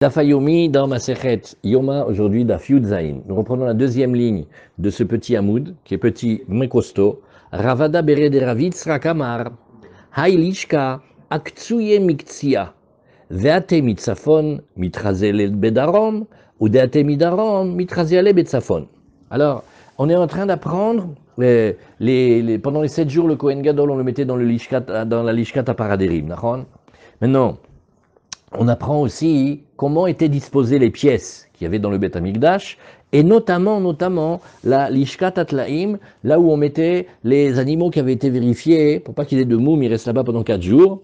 Dafayomi dans Masechet Yoma, aujourd'hui Daf Yud Zayin. Nous reprenons la deuxième ligne de ce petit Hamoud, qui est petit mais costaud. Ravada bere de Ravitz Rakamar, Hailishka, Aktsuye Miktsia, Veate Mitzafon, Mitrazele Bedarom, ou Deate Midarom, Mitrazele Betzafon. Alors, on est en train d'apprendre, pendant les 7 jours, le Kohen Gadol, on le mettait dans la Lishkat à Paraderim. Maintenant, on apprend aussi comment étaient disposées les pièces qu'il y avait dans le Beth Amikdash, et notamment la Lishkat Atlaim, là où on mettait les animaux qui avaient été vérifiés, pour pas qu'il y ait de moum, ils restent là-bas pendant 4 jours.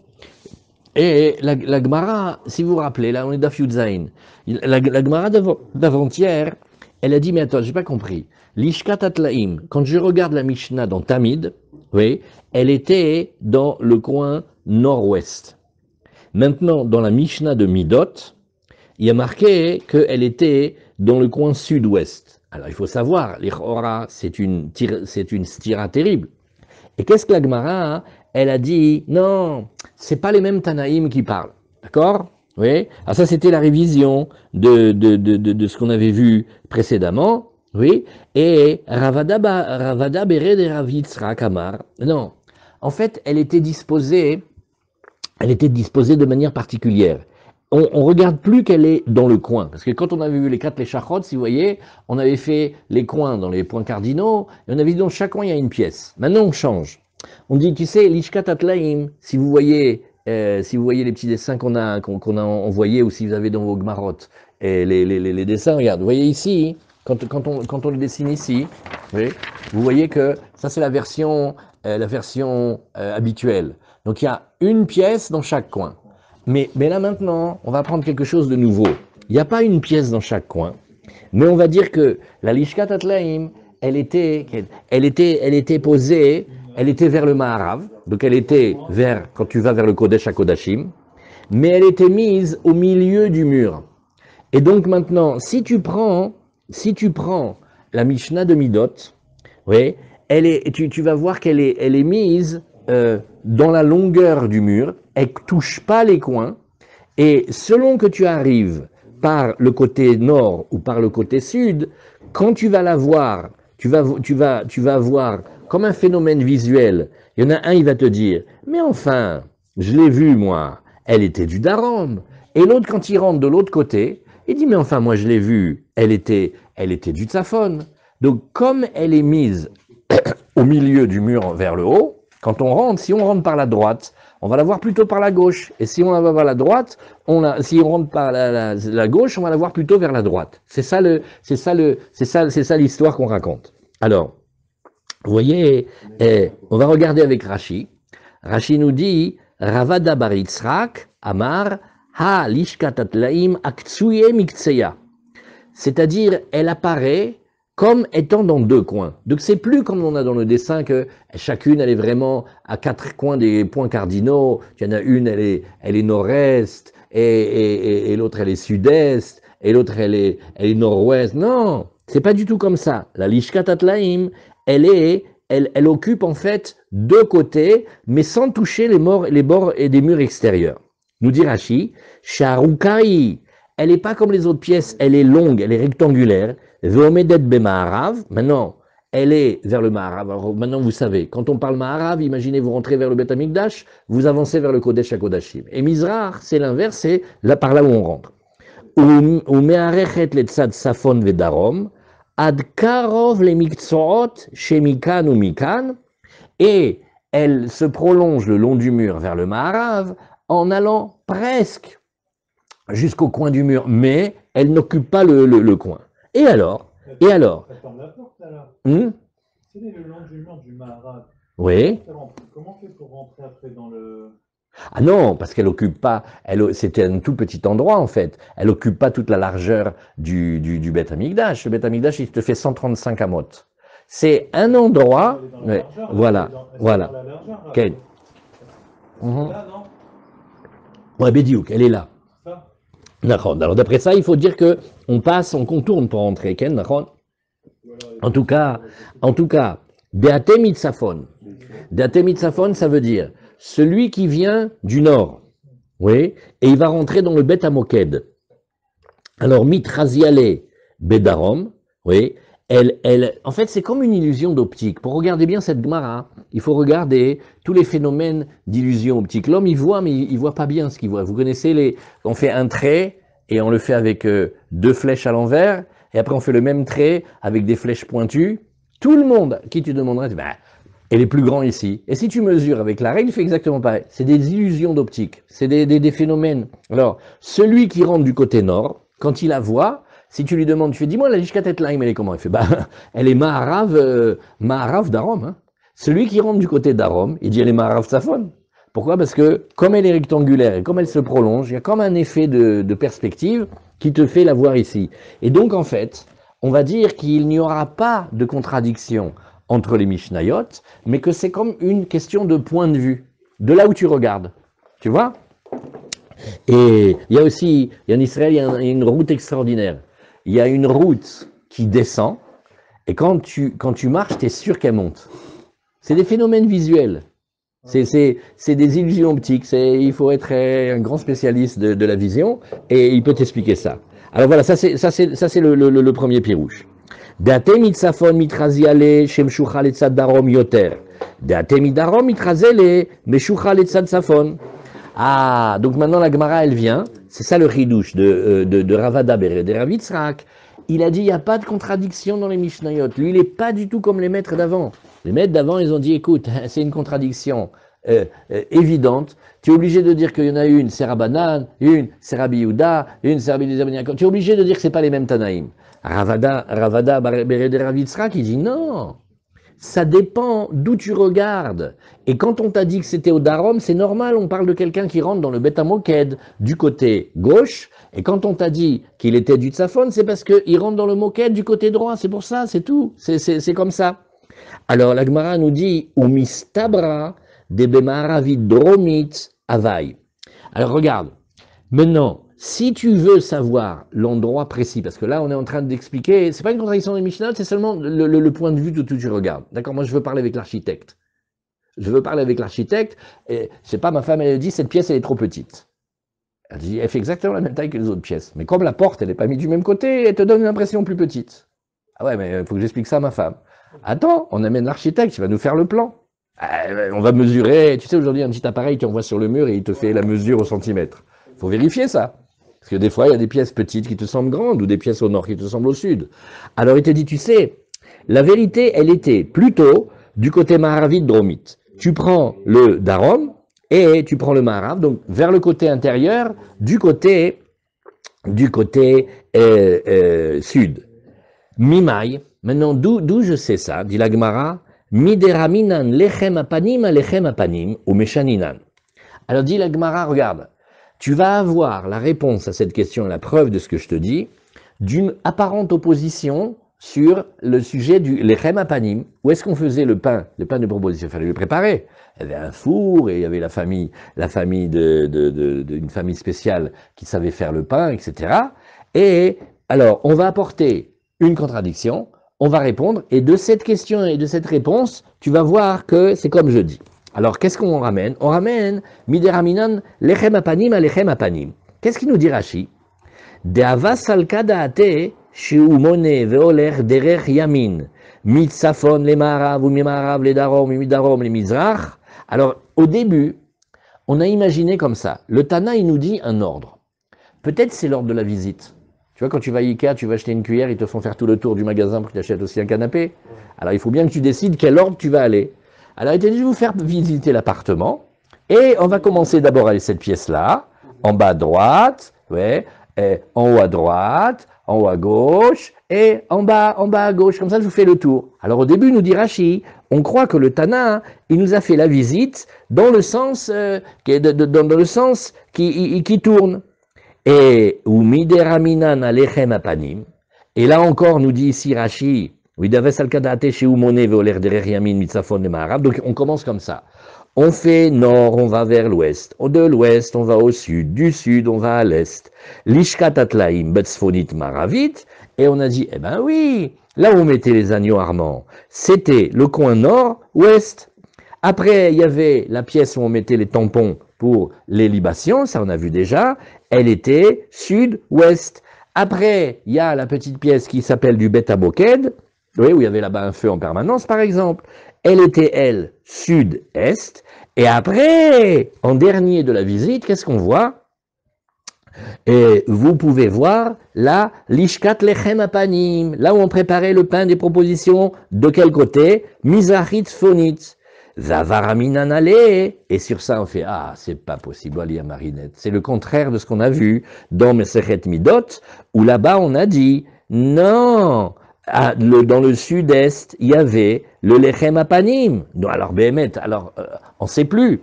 Et la Gemara, si vous vous rappelez, là on est Daf Yud Zayin, la Gemara d'avant-hier, elle a dit, mais attends, j'ai pas compris. Lishkat Atlaim, quand je regarde la Mishnah dans Tamid, oui, elle était dans le coin nord-ouest. Maintenant, dans la Mishnah de Midot, il y a marqué qu'elle était dans le coin sud-ouest. Alors, il faut savoir, l'Ichora, c'est une stira terrible. Et qu'est-ce que la Gemara, elle a dit, non, c'est pas les mêmes Tanaïm qui parlent. D'accord? Oui. Alors ça, c'était la révision de ce qu'on avait vu précédemment. Oui. Et Ravada Bere de Ravitzra Kamar. Non. En fait, elle était disposée de manière particulière. On regarde plus qu'elle est dans le coin. Parce que quand on avait vu les 4 Léchachot, si vous voyez, on avait fait les coins dans les points cardinaux, et on avait dit dans chaque coin, il y a une pièce. Maintenant, on change. On dit, tu sais, Lishkat Atlaim, si vous voyez les petits dessins qu'on a envoyés, ou si vous avez dans vos Gmarot, et les dessins, regarde, vous voyez ici, quand on le dessine ici, vous voyez que ça c'est la version habituelle. Donc il y a une pièce dans chaque coin. Mais là maintenant, on va apprendre quelque chose de nouveau. Il n'y a pas une pièce dans chaque coin, mais on va dire que la Lishkat Atlaim, elle était posée, elle était vers le Maharav, donc elle était quand tu vas vers le Kodesh HaKodashim, mais elle était mise au milieu du mur. Et donc maintenant, si tu prends la Mishnah de Midot, oui, tu vas voir qu'elle est mise dans la longueur du mur, elle ne touche pas les coins, et selon que tu arrives par le côté nord ou par le côté sud, quand tu vas la voir, tu vas voir comme un phénomène visuel. Il y en a un, il va te dire, mais enfin, je l'ai vue moi, elle était du Darom. Et l'autre, quand il rentre de l'autre côté, il dit, mais enfin, moi je l'ai vue, elle était du Tzafon. Donc, comme elle est mise au milieu du mur vers le haut, quand on rentre, si on rentre par la droite, on va la voir plutôt par la gauche. Et si on va vers la droite, si on rentre par la gauche, on va la voir plutôt vers la droite. C'est ça l'histoire qu'on raconte. Alors, vous voyez, on va regarder avec Rashi. Rashi nous dit, Ravada bar Yitzrak, Amar, Ha lishkat atlaim aktsuye miktseya. C'est-à-dire, elle apparaît comme étant dans 2 coins. Donc c'est plus comme on a dans le dessin que chacune elle est vraiment à 4 coins des points cardinaux. Il y en a une, elle est nord-est, et l'autre elle est sud-est, et l'autre elle est nord-ouest. Non, c'est pas du tout comme ça. La Lishkat Atlaim, elle occupe en fait 2 côtés, mais sans toucher les bords et des murs extérieurs. Nous dit Rashi, Sharukai, elle n'est pas comme les autres pièces, elle est longue, elle est rectangulaire. Veomedet be Maharav, maintenant, elle est vers le Maharav. Alors maintenant, vous savez, quand on parle Maharav, imaginez, vous rentrez vers le Beth Amikdash, vous avancez vers le Kodesh HaKodashim. Et Mizrach, c'est l'inverse, c'est là par là où on rentre. Ou me'arechet letzad safon vedarom, ad karov le miktsoot shemikan ou mikan, et elle se prolonge le long du mur vers le Maharav en allant presque jusqu'au coin du mur, mais elle n'occupe pas le coin. Et alors? Ça ferme la porte, là. C'est le long du mur du Maharav. Oui. Comment on fait pour rentrer après dans le... Ah non, parce qu'elle occupe pas, c'était un tout petit endroit en fait. Elle occupe pas toute la largeur du Beth Amikdash. Le Beth Amikdash, il te fait 135 amot. C'est un endroit... Ouais, voilà. Okay. Là, non? Ouais, Bédiouk, elle est là. D'accord. Alors d'après ça, il faut dire que on contourne pour rentrer. En tout cas, Deate Mitzafon. Deate Mitzafon, ça veut dire celui qui vient du nord. Oui, et il va rentrer dans le Beth Amoked. Alors, mitraziale bedarom, oui, en fait, c'est comme une illusion d'optique. Pour regarder bien cette Gemara, il faut regarder tous les phénomènes d'illusion optique. L'homme, il voit, mais il voit pas bien ce qu'il voit. Vous connaissez on fait un trait et on le fait avec deux flèches à l'envers, et après on fait le même trait avec des flèches pointues. Tout le monde, qui tu demanderais, bah, elle est plus grande ici. Et si tu mesures avec la règle, il fait exactement pareil. C'est des illusions d'optique. C'est des phénomènes. Alors, celui qui rentre du côté nord, quand il la voit, si tu lui demandes, tu fais, dis-moi, la Lishkatet Laim, elle est comment? Il fait, bah, elle est Maharav d'Arom. Hein. Celui qui rentre du côté d'Arom, il dit, elle est Maharav Safon. Pourquoi? Parce que, comme elle est rectangulaire et comme elle se prolonge, il y a comme un effet de perspective qui te fait la voir ici. Et donc, en fait, on va dire qu'il n'y aura pas de contradiction entre les Mishnayot, mais que c'est comme une question de point de vue, de là où tu regardes. Tu vois? Et il y a aussi, en Israël, il y a une route extraordinaire. Il y a une route qui descend, et quand tu marches, tu es sûr qu'elle monte. C'est des phénomènes visuels. C'est des illusions optiques. Il faut être un grand spécialiste de la vision, et il peut t'expliquer ça. Alors voilà, ça c'est le premier pirouche. Deate mitzafon mitraziale shemshucha letzad darom yoter. Deate midarom mitrazele meshucha letzad safon. Ah, donc maintenant la Gemara, elle vient. C'est ça le chidouche de Ravada Bered et Rav Yitzhak. Il a dit, il n'y a pas de contradiction dans les Mishnayot. Lui, il n'est pas du tout comme les maîtres d'avant. Les maîtres d'avant, ils ont dit, écoute, c'est une contradiction évidente. Tu es obligé de dire qu'il y en a une, c'est Rabbanan, une, c'est Rabbi Yehuda, une, c'est Rabbi Eliezer. Tu es obligé de dire que ce n'est pas les mêmes Tanaïm. Ravada Bered et Rav Yitzhak, il dit, non. Ça dépend d'où tu regardes. Et quand on t'a dit que c'était au Darom, c'est normal, on parle de quelqu'un qui rentre dans le Bet HaMoked du côté gauche. Et quand on t'a dit qu'il était du Tzafon, c'est parce qu'il rentre dans le Moked du côté droit. C'est pour ça, c'est tout. C'est comme ça. Alors la Gemara nous dit « Umistabra de bemaravid dromit avai ». Alors regarde, maintenant, si tu veux savoir l'endroit précis, parce que là on est en train d'expliquer, c'est pas une contradiction des Mishnah, c'est seulement le point de vue de tout tu regardes. D'accord, moi je veux parler avec l'architecte. Je veux parler avec l'architecte, et je sais pas, ma femme elle dit cette pièce elle est trop petite. Elle dit, elle fait exactement la même taille que les autres pièces. Mais comme la porte elle n'est pas mise du même côté, elle te donne une impression plus petite. Ah ouais, mais il faut que j'explique ça à ma femme. Attends, on amène l'architecte, il va nous faire le plan. On va mesurer, tu sais aujourd'hui un petit appareil qu'on voit sur le mur et il te fait la mesure au centimètre. Il faut vérifier ça. Parce que des fois, il y a des pièces petites qui te semblent grandes ou des pièces au nord qui te semblent au sud. Alors il te dit, tu sais, la vérité, elle était plutôt du côté Maharavite Dromite. Tu prends le Darom et tu prends le Maharav, donc vers le côté intérieur, du côté sud. Mimai, maintenant d'où je sais ça, dit la Gemara, Mideraminan lechem apanim a lechem apanim ou meshaninan. Alors dit la Gemara, regarde, tu vas avoir la réponse à cette question, la preuve de ce que je te dis, d'une apparente opposition sur le sujet du lechem apanim. Où est-ce qu'on faisait le pain de proposition? Il fallait le préparer. Il y avait un four et il y avait la famille d'une famille spéciale qui savait faire le pain, etc. Et alors, on va apporter une contradiction, on va répondre, et de cette question et de cette réponse, tu vas voir que c'est comme je dis. Alors, qu'est-ce qu'on ramène? On ramène Mideraminan lechem apanim a lechem apanim. Qu'est-ce qu'il nous dit Rashi? De'ava salka da'ate she'u mone ve'oler derech yamin mitzafon le ma'arav ou mi-ma'arav le darom mi-darom le mizrach. Alors, au début, on a imaginé comme ça. Le Tana, il nous dit un ordre. Peut-être c'est l'ordre de la visite. Tu vois, quand tu vas à Ikea, tu vas acheter une cuillère, ils te font faire tout le tour du magasin pour que tu achètes aussi un canapé. Alors, il faut bien que tu décides quel ordre tu vas aller. Alors, il t'a dit, je vais vous faire visiter l'appartement. Et on va commencer d'abord avec cette pièce-là, en bas à droite, ouais, en haut à droite, en haut à gauche, et en bas à gauche. Comme ça, je vous fais le tour. Alors, au début, nous dit Rashi, on croit que le Tana, il nous a fait la visite dans le sens, qui tourne. Et ou mideraminan alechem apanim. Et là encore, nous dit ici Rashi, donc on commence comme ça. On fait nord, on va vers l'ouest. De l'ouest, on va au sud. Du sud, on va à l'est. Lishkat atlaim betzfonit maravit. Et on a dit, eh ben oui, là où on mettait les agneaux armants, c'était le coin nord-ouest. Après, il y avait la pièce où on mettait les tampons pour les libations, ça on a vu déjà. Elle était sud-ouest. Après, il y a la petite pièce qui s'appelle du Bet Aboked, oui, où il y avait là-bas un feu en permanence, par exemple. Elle était, elle, sud-est. Et après, en dernier de la visite, qu'est-ce qu'on voit? Et vous pouvez voir là, l'ishkat lechem apanim, là où on préparait le pain des propositions, de quel côté? Mizrachit phonit. Zavaraminanale. Et sur ça, on fait, ah, c'est pas possible, Alia Marinette. C'est le contraire de ce qu'on a vu dans Mesechet Midot, où là-bas, on a dit, non, dans le sud-est, il y avait le lechem apanim. Non, alors, Béhémet, alors, on ne sait plus.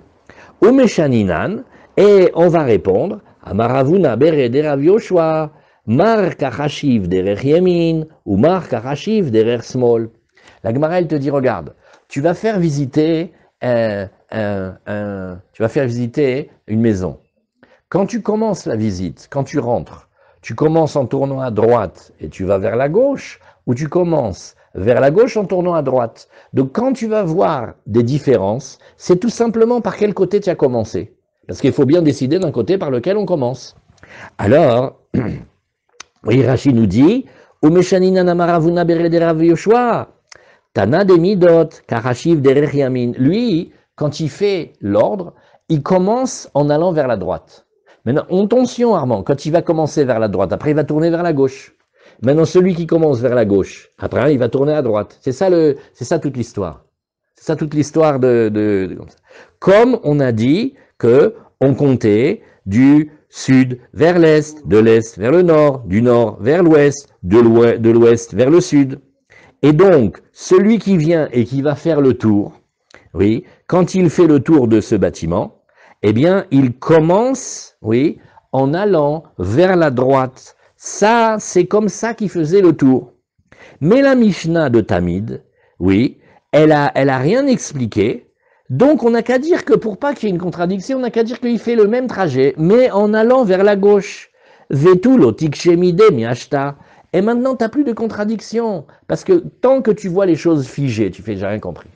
Umeshaninan, et on va répondre, Amaravuna bere de Rav Yoshua, Mar kachashiv derech Yemin, ou Mar kachashiv derech Smol. La Gemara, elle te dit, regarde, tu vas faire visiter une maison. Quand tu commences la visite, quand tu rentres, tu commences en tournant à droite et tu vas vers la gauche, ou tu commences vers la gauche en tournant à droite. Donc quand tu vas voir des différences, c'est tout simplement par quel côté tu as commencé. Parce qu'il faut bien décider d'un côté par lequel on commence. Alors, oui, Rashi nous dit, Umeshanina namaravuna berede Rav Yoshua, Tana de Midot, Karashiv derech Yamin. Lui, quand il fait l'ordre, il commence en allant vers la droite. Maintenant, attention Armand, quand il va commencer vers la droite, après il va tourner vers la gauche. Maintenant, celui qui commence vers la gauche, après il va tourner à droite. C'est ça toute l'histoire. C'est ça toute l'histoire comme on a dit que on comptait du sud vers l'est, de l'est vers le nord, du nord vers l'ouest, de l'ouest vers le sud. Et donc, celui qui vient et qui va faire le tour, oui, quand il fait le tour de ce bâtiment, eh bien, il commence, oui, en allant vers la droite. Ça, c'est comme ça qu'il faisait le tour. Mais la Mishnah de Tamid, oui, elle a rien expliqué. Donc, on n'a qu'à dire que pour pas qu'il y ait une contradiction, on n'a qu'à dire qu'il fait le même trajet, mais en allant vers la gauche. Vetu lotik shemide miashta. Et maintenant, tu n'as plus de contradiction. Parce que tant que tu vois les choses figées, tu fais, j'ai rien compris.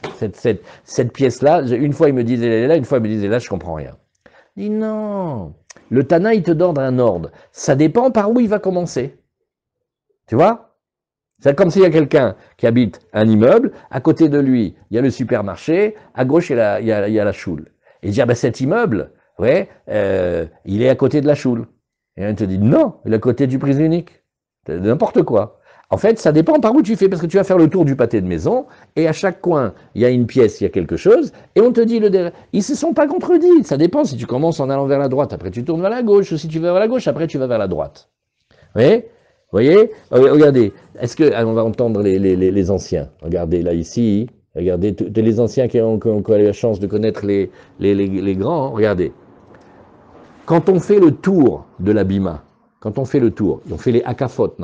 Cette pièce-là, une fois il me disait elle est là, une fois il me disait là, je comprends rien. Je dis non. Le Tana, il te donne un ordre. Ça dépend par où il va commencer. Tu vois? C'est comme s'il y a quelqu'un qui habite un immeuble, à côté de lui, il y a le supermarché, à gauche, il y a la choule. Et il dit, ah ben cet immeuble, ouais, il est à côté de la choule. Et on te dit, non, il est à côté du prise unique. N'importe quoi. En fait, ça dépend par où tu fais, parce que tu vas faire le tour du pâté de maison, et à chaque coin, il y a une pièce, il y a quelque chose, et on te dit, ils ne se sont pas contredits. Ça dépend si tu commences en allant vers la droite, après tu tournes vers la gauche, ou si tu vas vers la gauche, après tu vas vers la droite. Oui? Vous voyez? Regardez, est-ce que, on va entendre les anciens. Regardez, là, ici, regardez, les anciens qui ont eu la chance de connaître les grands, regardez. Quand on fait le tour de la bima, quand on fait le tour, on fait les akafot,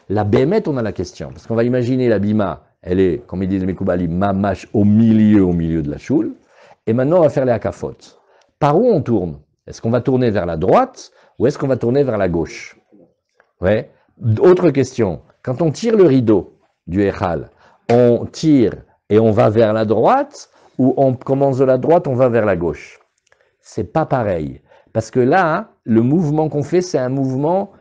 la bémet, on a la question. Parce qu'on va imaginer la bima, elle est, comme ils disent les Mekoubali, mamash au milieu de la choule. Et maintenant, on va faire les akafot. Par où on tourne? Est-ce qu'on va tourner vers la droite ou est-ce qu'on va tourner vers la gauche? Ouais. Autre question. Quand on tire le rideau du Echal, on tire et on va vers la droite ou on commence de la droite, on va vers la gauche? C'est pas pareil. Parce que là, le mouvement qu'on fait, c'est un mouvement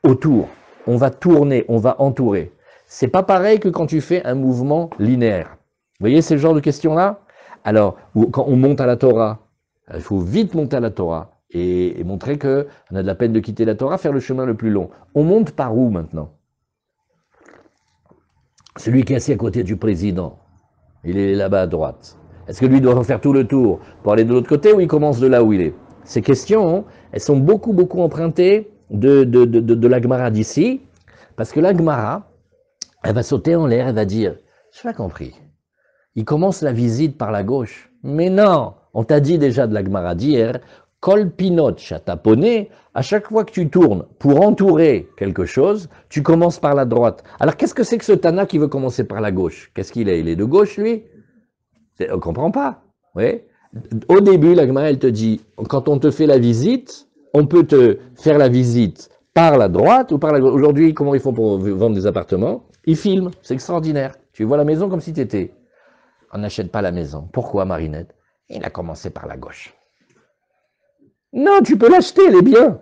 autour. On va tourner, on va entourer. C'est pas pareil que quand tu fais un mouvement linéaire. Vous voyez ce genre de questions-là? Alors, quand on monte à la Torah, il faut vite monter à la Torah et montrer qu'on a de la peine de quitter la Torah, faire le chemin le plus long. On monte par où maintenant? Celui qui est assis à côté du président, il est là-bas à droite. Est-ce que lui doit faire tout le tour pour aller de l'autre côté ou il commence de là où il est? Ces questions, elles sont beaucoup empruntées de la Gemara d'ici, parce que la Gemara, elle va sauter en l'air, elle va dire, je n'ai pas compris. Il commence la visite par la gauche. Mais non, on t'a dit déjà de la Gemara d'hier, Kol pinot chataponé, à chaque fois que tu tournes pour entourer quelque chose, tu commences par la droite. Alors qu'est-ce que c'est que ce Tana qui veut commencer par la gauche? Qu'est-ce qu'il est? Il est de gauche, lui? On ne comprend pas. Oui. Au début, la Gemara, elle te dit, quand on te fait la visite, on peut te faire la visite par la droite ou par la gauche. Aujourd'hui, comment ils font pour vendre des appartements? Ils filment, c'est extraordinaire. Tu vois la maison comme si tu étais. On n'achète pas la maison. Pourquoi, Marinette? Il a commencé par la gauche. Non, tu peux l'acheter, elle est bien.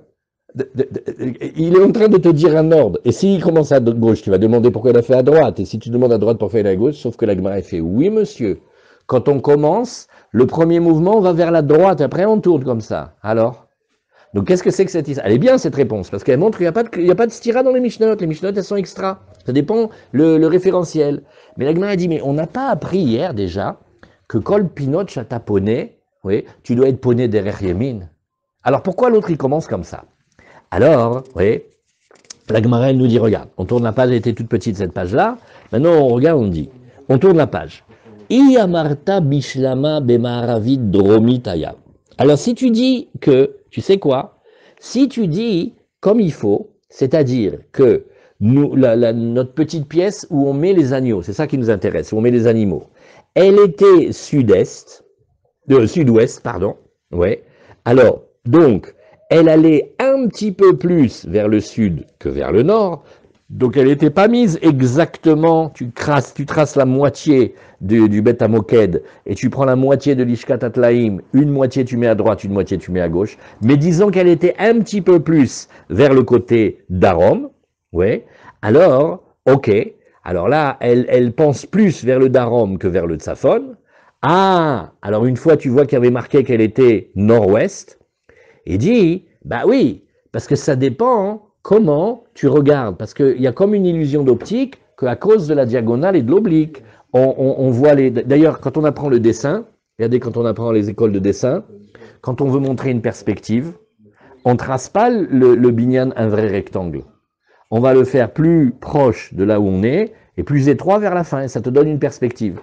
il est en train de te dire un ordre. Et s'il commence à gauche, tu vas demander pourquoi il a fait à droite. Et si tu demandes à droite pourquoi il a à gauche, sauf que la Gemara fait oui, monsieur. Quand on commence, le premier mouvement, on va vers la droite. Après, on tourne comme ça. Alors? Donc, qu'est-ce que c'est que cette histoire? Elle est bien, cette réponse, parce qu'elle montre qu'il n'y a pas de stira dans les Mishnot. Les Mishnot, elles sont extra. Ça dépend le référentiel. Mais la Gemara dit, mais on n'a pas appris hier déjà que Kol Pinot Chataponé, oui, tu dois être poné derrière Yemin. Alors, pourquoi l'autre, il commence comme ça? Alors, oui, la Gemara, elle nous dit, regarde, on tourne la page, elle était toute petite, cette page-là. Maintenant, on regarde, on dit, on tourne la page. Iamarta bishlama bemaravid dromitaya. Alors, si tu dis que, tu sais quoi? Si tu dis comme il faut, c'est-à-dire que nous, notre petite pièce où on met les agneaux, c'est ça qui nous intéresse, où on met les animaux, elle était sud-ouest, pardon, ouais. Alors, donc, elle allait un petit peu plus vers le sud que vers le nord, donc elle n'était pas mise exactement, tu traces la moitié du Bet Hamoked, et tu prends la moitié de l'Ishkat Atlaim, une moitié tu mets à droite, une moitié tu mets à gauche, mais disons qu'elle était un petit peu plus vers le côté d'Arom, ouais, alors, ok, alors là, elle pense plus vers le Darom que vers le Tzafon. Ah, alors une fois tu vois qu'il y avait marqué qu'elle était nord-ouest, et dit, bah oui, parce que ça dépend comment tu regardes, parce qu'il y a comme une illusion d'optique qu'à cause de la diagonale et de l'oblique, on voit les... D'ailleurs, quand on apprend le dessin, regardez quand on apprend les écoles de dessin, quand on veut montrer une perspective, on ne trace pas le binyan un vrai rectangle. On va le faire plus proche de là où on est et plus étroit vers la fin, et ça te donne une perspective.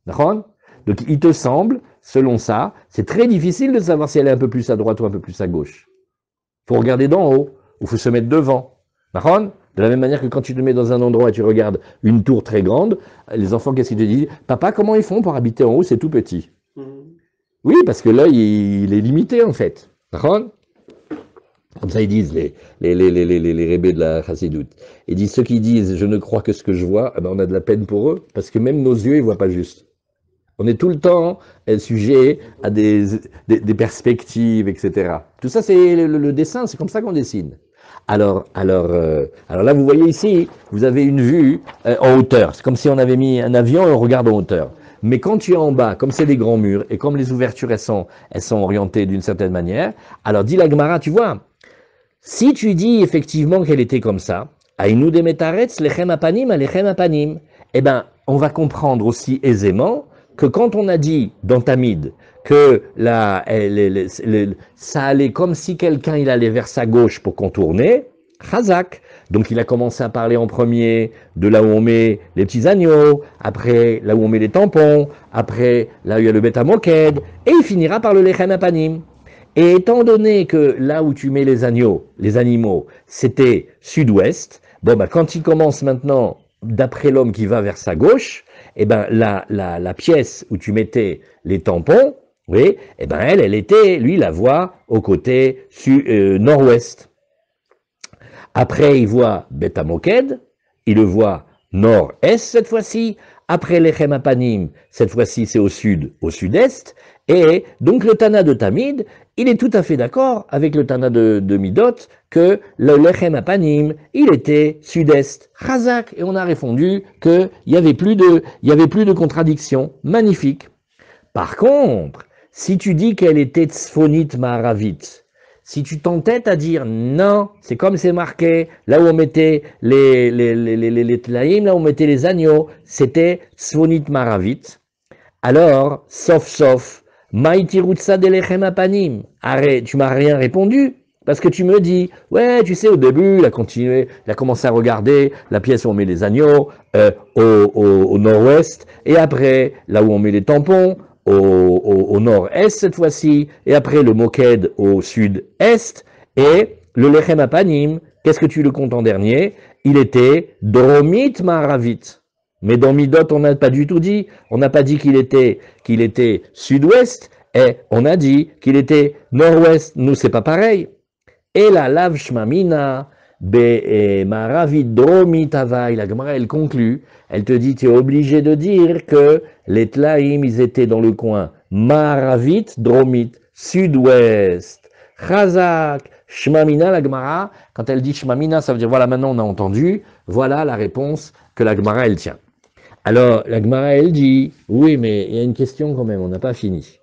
D'accord ? Donc il te semble, selon ça, c'est très difficile de savoir si elle est un peu plus à droite ou un peu plus à gauche. Il faut regarder d'en haut, ou il faut se mettre devant. D'accord ? De la même manière que quand tu te mets dans un endroit et tu regardes une tour très grande, les enfants, qu'est-ce qu'ils te disent? Papa, comment ils font pour habiter en haut? C'est tout petit. Oui, parce que l'œil, il est limité en fait. D'accord ? Comme ça, ils disent, les rébés de la Chassidoute. Ils disent, ceux qui disent, je ne crois que ce que je vois, eh ben, on a de la peine pour eux, parce que même nos yeux, ils ne voient pas juste. On est tout le temps sujet à des perspectives, etc. Tout ça, c'est le dessin, c'est comme ça qu'on dessine. Alors là, vous voyez ici, vous avez une vue en hauteur. C'est comme si on avait mis un avion et on regarde en hauteur. Mais quand tu es en bas, comme c'est des grands murs, et comme les ouvertures, elles sont orientées d'une certaine manière, alors dit la Gemara, tu vois, si tu dis effectivement qu'elle était comme ça, Aïnou de Metaretz, lechem apanim, alechem apanim, eh bien, on va comprendre aussi aisément que quand on a dit dans Tamid que ça allait comme si quelqu'un il allait vers sa gauche pour contourner, Chazak. Donc il a commencé à parler en premier de là où on met les petits agneaux, après là où on met les tampons, après là où il y a le Bet HaMoked, et il finira par le Lechem Apanim. Et étant donné que là où tu mets les animaux, c'était sud-ouest, bon bah quand il commence maintenant, d'après l'homme qui va vers sa gauche, eh ben la pièce où tu mettais les tampons, oui, eh ben elle était, lui, la voit au côté nord-ouest. Après, il voit Bet HaMoked, il le voit nord-est cette fois-ci. Après Lechem Apanim, cette fois-ci c'est au sud-est. Et donc le Tana de Tamid, il est tout à fait d'accord avec le Tana de Midot que le Lechem Apanim, il était sud-est. Chazak. Et on a répondu qu'il n'y avait plus de contradiction. Magnifique. Par contre, si tu dis qu'elle était tzfonite maharavite, si tu t'entêtes à dire non, c'est comme c'est marqué, là où on mettait les tlaïm, là où on mettait les agneaux, c'était tzfonite maharavite, alors, sauf, maïtirutsa delechem apanim. Arrête, tu m'as rien répondu. Parce que tu me dis, ouais, tu sais, au début, il a commencé à regarder la pièce où on met les agneaux, au nord-ouest, et après, là où on met les tampons, au nord-est cette fois-ci, et après le Moked au sud-est, et le Lechem Apanim, qu'est-ce que tu le comptes en dernier? Il était Dromit Maharavit. Mais dans Midot, on n'a pas du tout dit, on n'a pas dit qu'il était sud-ouest, et on a dit qu'il était nord-ouest. Nous, c'est pas pareil. Et la lav shmamina be maravid dromit avai. La Gemara, elle conclut, elle te dit, tu es obligé de dire que les tlaïm, ils étaient dans le coin maravit dromit, sud-ouest. Chazak, Shmamina, la Gemara, quand elle dit Shmamina, ça veut dire voilà, maintenant on a entendu, voilà la réponse que la Gemara elle tient. Alors, la Gemara elle dit, oui, mais il y a une question quand même, on n'a pas fini.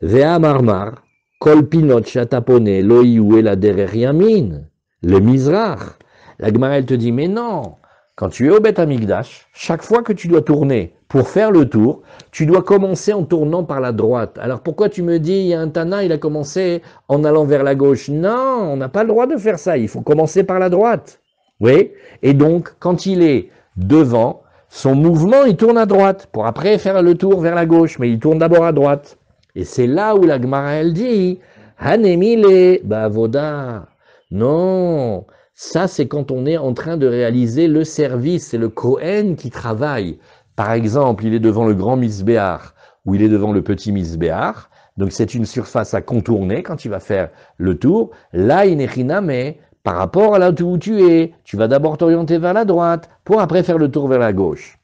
Vea marmar, kol pinot chatapone, loïou la derer yamin, le mizrach. La Gemara elle te dit, mais non, quand tu es au Beth Amikdash, chaque fois que tu dois tourner pour faire le tour, tu dois commencer en tournant par la droite. Alors pourquoi tu me dis, il y a un Tana, il a commencé en allant vers la gauche? Non, on n'a pas le droit de faire ça, il faut commencer par la droite. Oui, et donc quand il est devant, son mouvement, il tourne à droite, pour après faire le tour vers la gauche, mais il tourne d'abord à droite. Et c'est là où la Gemara elle dit, Hanemile, Bavoda. Non, ça c'est quand on est en train de réaliser le service, c'est le Kohen qui travaille. Par exemple, il est devant le grand Misbéar, ou il est devant le petit Misbéar, donc c'est une surface à contourner quand il va faire le tour. Là, Inechiname, par rapport à là où tu es, tu vas d'abord t'orienter vers la droite, pour après faire le tour vers la gauche.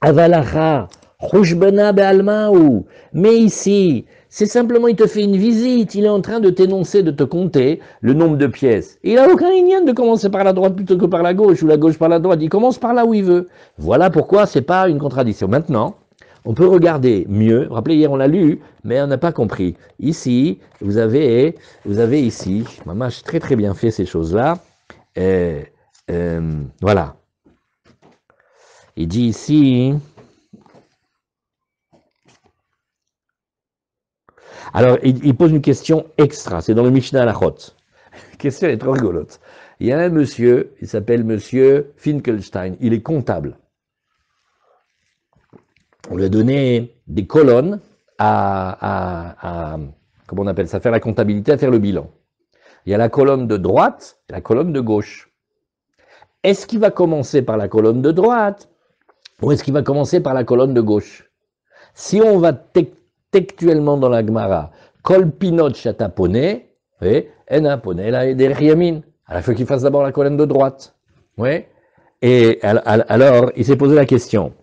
Avalacha, Chushbena be'almaou. Mais ici, c'est simplement, il te fait une visite, il est en train de t'énoncer, de te compter le nombre de pièces. Il n'a aucun lien de commencer par la droite plutôt que par la gauche, ou la gauche par la droite, il commence par là où il veut. Voilà pourquoi c'est pas une contradiction. Maintenant, on peut regarder mieux. Vous vous rappelez, hier on l'a lu, mais on n'a pas compris. Ici, vous avez ici, maman, j'ai très très bien fait ces choses-là. Voilà. Il dit ici. Alors, il pose une question extra. C'est dans le Mishnah Halachot. La question est trop rigolote. Il y a un monsieur, il s'appelle monsieur Finkelstein. Il est comptable. On lui a donné des colonnes comment on appelle ça, faire la comptabilité, à faire le bilan. Il y a la colonne de droite et la colonne de gauche. Est-ce qu'il va commencer par la colonne de droite ou est-ce qu'il va commencer par la colonne de gauche? Si on va textuellement dans la Gemara, Kol pinot chatapone, ena pone la derriamin. Alors il faut qu'il fasse d'abord la colonne de droite. Oui. Et alors, il s'est posé la question.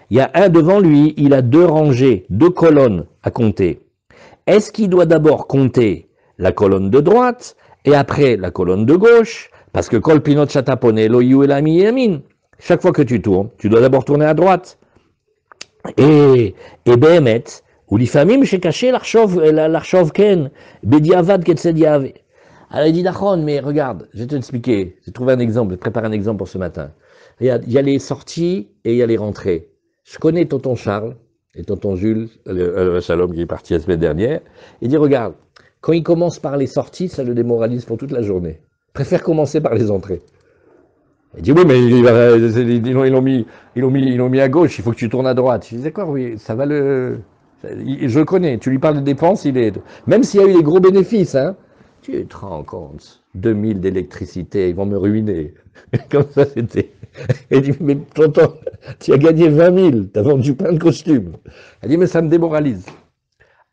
Il y a un devant lui, il a deux rangées, deux colonnes à compter. Est-ce qu'il doit d'abord compter la colonne de droite et après la colonne de gauche? Parce que Kol pinot chatapone, loyu el ami yamin. Chaque fois que tu tournes, tu dois d'abord tourner à droite. Et Behemet, ou l'ifamim chez caché l'archov ken, bediavad ketzediave. Alors il dit Dachon, mais regarde, je vais te l'expliquer. J'ai trouvé un exemple, je prépare un exemple pour ce matin. Regarde, il y a les sorties et il y a les rentrées. Je connais tonton Charles et tonton Jules, Shalom qui est parti la semaine dernière. Il dit regarde, quand il commence par les sorties, ça le démoralise pour toute la journée. Il préfère commencer par les entrées. Il dit oui, mais ils l'ont mis à gauche, il faut que tu tournes à droite. Je dis d'accord, oui, ça va le. Je le connais, tu lui parles de dépenses, il est. Même s'il y a eu des gros bénéfices, hein. Tu te rends compte, 2000 d'électricité, ils vont me ruiner. Comme ça c'était. Il dit, mais tonton, tu as gagné 20 000, tu as vendu plein de costumes. Elle dit, mais ça me démoralise.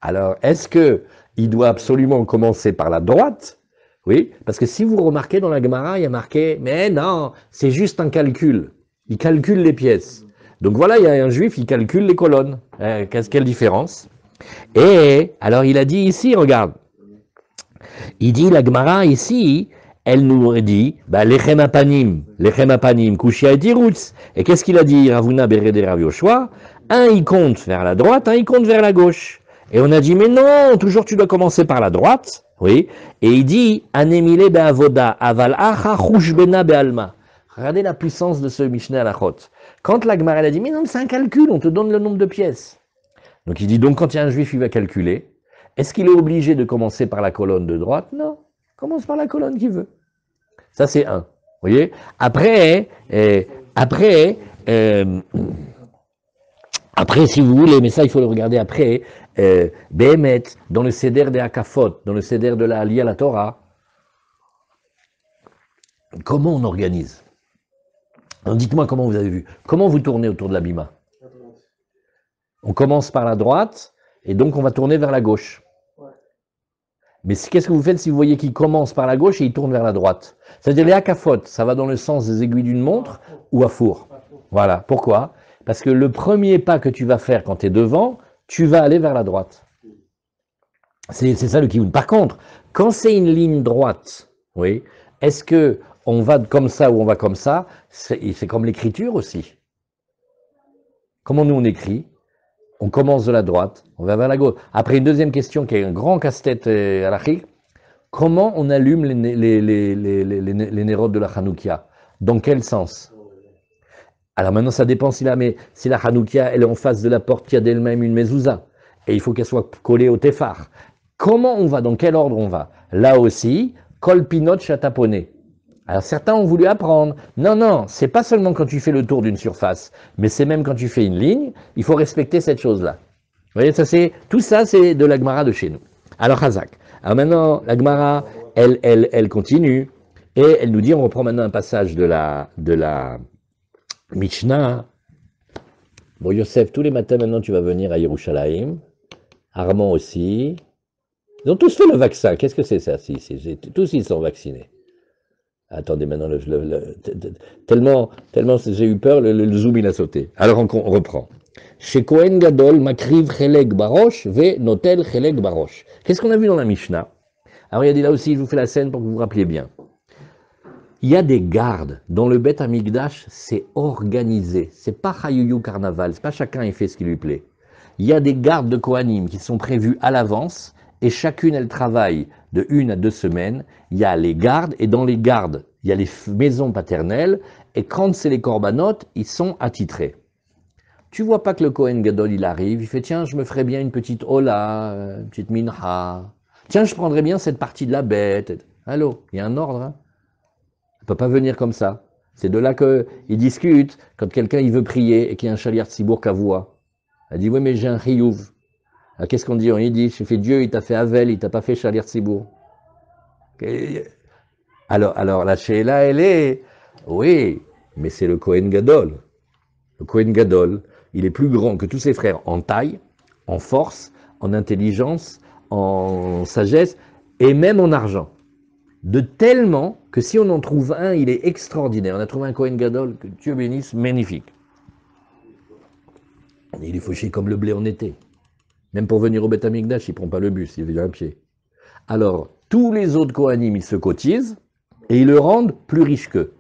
Alors, est-ce qu'il doit absolument commencer par la droite? Oui, parce que si vous remarquez dans la Gemara, il y a marqué, mais non, c'est juste un calcul. Il calcule les pièces. Donc voilà, il y a un juif, il calcule les colonnes. Quelle différence? Et alors il a dit ici, regarde, il dit la Gemara ici, elle nous dit, bah, lechem apanim, kushia et tirutz. Et qu'est-ce qu'il a dit, Ravuna Berede Rav Yoshua? Un il compte vers la droite, un il compte vers la gauche. Et on a dit, mais non, toujours tu dois commencer par la droite. Oui. Et il dit, anemile be'avoda, aval acha chushbena be'alma. Regardez la puissance de ce Mishnah Halachot. Quand la Gemara a dit, mais non, c'est un calcul, on te donne le nombre de pièces. Donc il dit, donc quand il y a un juif, il va calculer. Est-ce qu'il est obligé de commencer par la colonne de droite? Non. Commence par la colonne qu'il veut. Ça, c'est un. Vous voyez? Après, si vous voulez, mais ça, il faut le regarder après, Behemet, dans le Seder des Hakafot, dans le Seder de la Aliyah à la Torah, comment on organise? Alors, dites-moi comment vous avez vu. Comment vous tournez autour de la bima? On commence par la droite, et donc on va tourner vers la gauche. Mais qu'est-ce que vous faites si vous voyez qu'il commence par la gauche et il tourne vers la droite? C'est-à-dire les hakafot, ça va dans le sens des aiguilles d'une montre ou à four? Voilà. Pourquoi? Parce que le premier pas que tu vas faire quand tu es devant, tu vas aller vers la droite. C'est ça le kioun. Par contre, quand c'est une ligne droite, oui, est-ce que on va comme ça ou on va comme ça? C'est comme l'écriture aussi. Comment nous on écrit? On commence de la droite, on va vers la gauche. Après, une deuxième question qui est un grand casse-tête à l'Afrique, comment on allume les nérodes de la Hanoukia? Dans quel sens? Alors maintenant, ça dépend si la Hanoukia elle est en face de la porte qui a d'elle-même une mezouza. Et il faut qu'elle soit collée au téphar. Comment on va? Dans quel ordre on va? Là aussi, kol pinot chataponé. Alors certains ont voulu apprendre. Non, non, c'est pas seulement quand tu fais le tour d'une surface, mais c'est même quand tu fais une ligne, il faut respecter cette chose-là. Vous voyez, tout ça, c'est de la Gemara de chez nous. Alors, Hazak. Alors maintenant, la Gemara, elle continue, et elle nous dit, on reprend maintenant un passage de la Mishnah. Bon, Yosef, tous les matins, maintenant, tu vas venir à Yerushalayim. Armand aussi. Ils ont tous fait le vaccin. Qu'est-ce que c'est ça? Tous, ils sont vaccinés. Attendez, maintenant, tellement j'ai eu peur, le zoom, il a sauté. Alors, on reprend. Chez Kohen Gadol, Makriv Chelek Barosh, Ve Notel Chelek Barosh. Qu'est-ce qu'on a vu dans la Mishnah? Alors, il a dit là aussi, je vous fais la scène pour que vous vous rappeliez bien. Il y a des gardes. Dans le Beth Amikdash, c'est organisé. C'est pas Chayouyou Carnaval. C'est pas chacun il fait ce qui lui plaît. Il y a des gardes de Kohanim qui sont prévus à l'avance et chacune, elle travaille de 1 à 2 semaines. Il y a les gardes et dans les gardes, il y a les maisons paternelles et quand c'est les corbanotes, ils sont attitrés. Tu vois pas que le Kohen Gadol, il arrive, il fait, tiens, je me ferais bien une petite hola, une petite mincha. Tiens, je prendrais bien cette partie de la bête. Allô, il y a un ordre, hein. Il ne peut pas venir comme ça. C'est de là qu'ils discutent quand quelqu'un il veut prier et qu'il y a un chaliar tzibour kavoua. Elle dit, oui, mais j'ai un chiyuv. Qu'est-ce qu'on dit? On dit, j'ai fait Dieu, il t'a fait Avel, il t'a pas fait chaliar tzibour. Alors la sheila, elle est, oui, mais c'est le Kohen Gadol. Le Kohen Gadol, il est plus grand que tous ses frères en taille, en force, en intelligence, en sagesse et même en argent. De tellement que si on en trouve un, il est extraordinaire. On a trouvé un Kohen Gadol, que Dieu bénisse, magnifique. Il est fauché comme le blé en été. Même pour venir au Beth Amikdash, il ne prend pas le bus, il vient à pied. Alors, tous les autres Kohanim, ils se cotisent et ils le rendent plus riche qu'eux.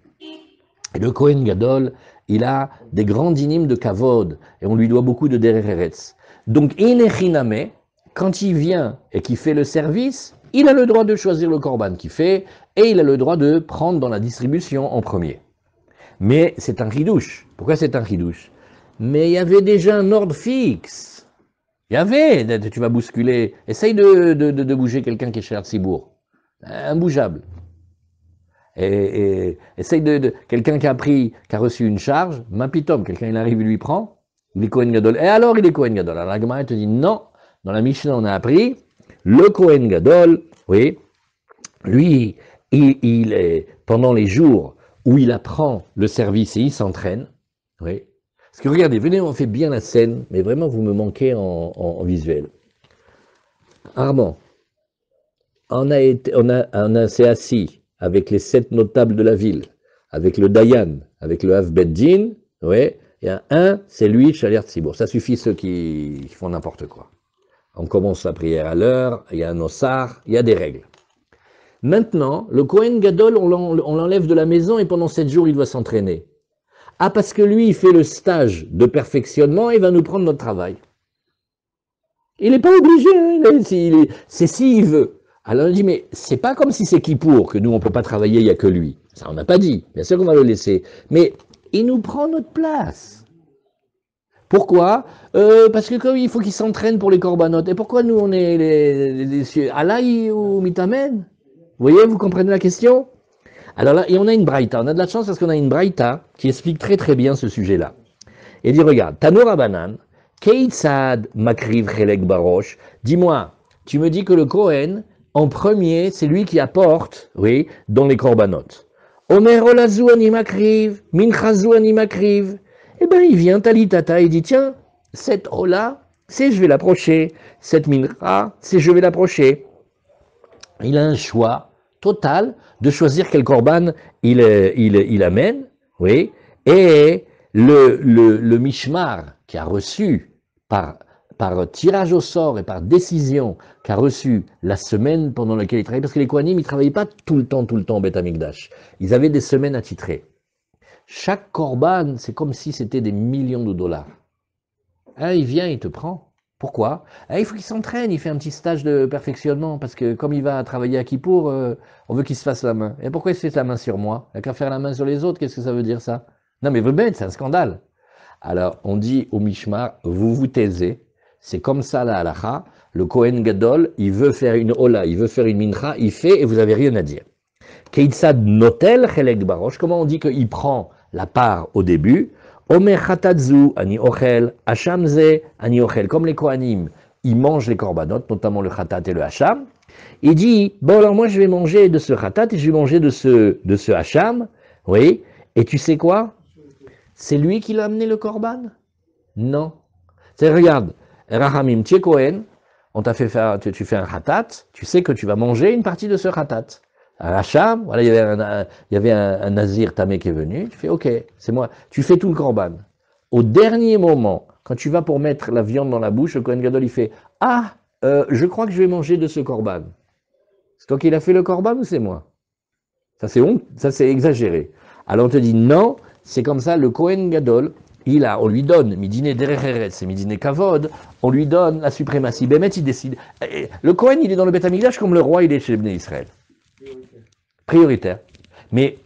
Et le Kohen Gadol, il a des grands dynimes de kavod, et on lui doit beaucoup de derer eretz. Donc, inechiname, quand il vient et qu'il fait le service, il a le droit de choisir le korban qu'il fait, et il a le droit de prendre dans la distribution en premier. Mais c'est un chidouche. Pourquoi c'est un chidouche? Mais il y avait déjà un ordre fixe. Il y avait, tu vas bousculer, essaye de bouger quelqu'un qui est chez Arcibourg. Imbougeable. Et essaye quelqu'un qui a reçu une charge, mapitom, quelqu'un il arrive, il lui prend, il est Kohen Gadol. Et alors il est Kohen Gadol. Alors la Gemara te dit non, dans la Mishnah on a appris, le Kohen Gadol, oui, lui, il est, pendant les jours où il apprend le service et il s'entraîne, oui. Parce que regardez, venez, on fait bien la scène, mais vraiment vous me manquez en visuel. Armand, on s'est assis avec les 7 notables de la ville, avec le Dayan, avec le Hav Beddin, ouais, il y a un, c'est lui, Chaler Tzibour. Ça suffit ceux qui font n'importe quoi. On commence la prière à l'heure, il y a un ossar, il y a des règles. Maintenant, le Kohen Gadol, on l'enlève de la maison et pendant 7 jours, il doit s'entraîner. Ah, parce que lui, il fait le stage de perfectionnement, il va nous prendre notre travail. Il n'est pas obligé, hein, c'est s'il veut. Alors on dit, mais c'est pas comme si c'est Kippour, que nous on ne peut pas travailler, il n'y a que lui. Ça on n'a pas dit, bien sûr qu'on va le laisser. Mais il nous prend notre place. Pourquoi? Parce que comme il faut qu'il s'entraîne pour les corbanotes. Et pourquoi nous on est les cieux? Alaï ou Mitamen? Vous voyez, vous comprenez la question? Alors là, et on a une braïta, on a de la chance parce qu'on a une braïta qui explique très très bien ce sujet-là. Et dit, regarde, Tanoura Banan, Keitzad Makriv Chelek Barosh, dis-moi, tu me dis que le Kohen, en premier, c'est lui qui apporte, oui, dans les corbanotes. Omer Olazou Animakriv, Minchazou Animakriv. Eh bien, il vient Talitata et dit, tiens, cette Ola, c'est je vais l'approcher, cette Mincha, c'est je vais l'approcher. Il a un choix total de choisir quel korban il amène, oui, et le mishmar qui a reçu par par tirage au sort et par décision qu'a reçu la semaine pendant laquelle il travaillait, parce que les Kohanim, ils ne travaillaient pas tout le temps au Beth Amikdash. Ils avaient des semaines attitrées. Chaque korban, c'est comme si c'était des millions de dollars. Ah, il vient, il te prend. Pourquoi? Ah, il faut qu'il s'entraîne, il fait un petit stage de perfectionnement, parce que comme il va travailler à Kippour, on veut qu'il se fasse la main. Et pourquoi il se fait la main sur moi? Il n'a qu'à faire la main sur les autres, qu'est-ce que ça veut dire ça? Non mais bête, c'est un scandale. Alors, on dit au Mishmar, vous vous taisez, c'est comme ça la halacha, le Kohen Gadol, il veut faire une hola, il veut faire une mincha, il fait et vous n'avez rien à dire. Keitzad notel chelek barosh, comment on dit qu'il prend la part au début? Omer chatadzu ani ochel, hashamze ani ochel, comme les Kohanim, ils mangent les korbanot, notamment le chatat et le hacham. Il dit, bon alors moi je vais manger de ce chatat et je vais manger de ce hacham, oui, et tu sais quoi? C'est lui qui l'a amené le korban? Non. C'est, regarde, Rahamim, tu es Kohen, on t'a fait faire, tu fais un khatat, tu sais que tu vas manger une partie de ce khatat. À Hacham, voilà, il y avait un nazir tamé qui est venu, tu fais ok, c'est moi, tu fais tout le korban. Au dernier moment, quand tu vas pour mettre la viande dans la bouche, le Kohen Gadol il fait ah, je crois que je vais manger de ce korban. C'est toi qui l'as fait le korban ou c'est moi? Ça c'est honte, ça c'est exagéré. Alors on te dit non, c'est comme ça, le Kohen Gadol, on lui donne, Midine Derecheret, c'est Midine Kavod, on lui donne la suprématie. Bémet, il décide. Le Kohen, il est dans le Beth Amikdash comme le roi, il est chez Bnei Israël. Prioritaire. Mais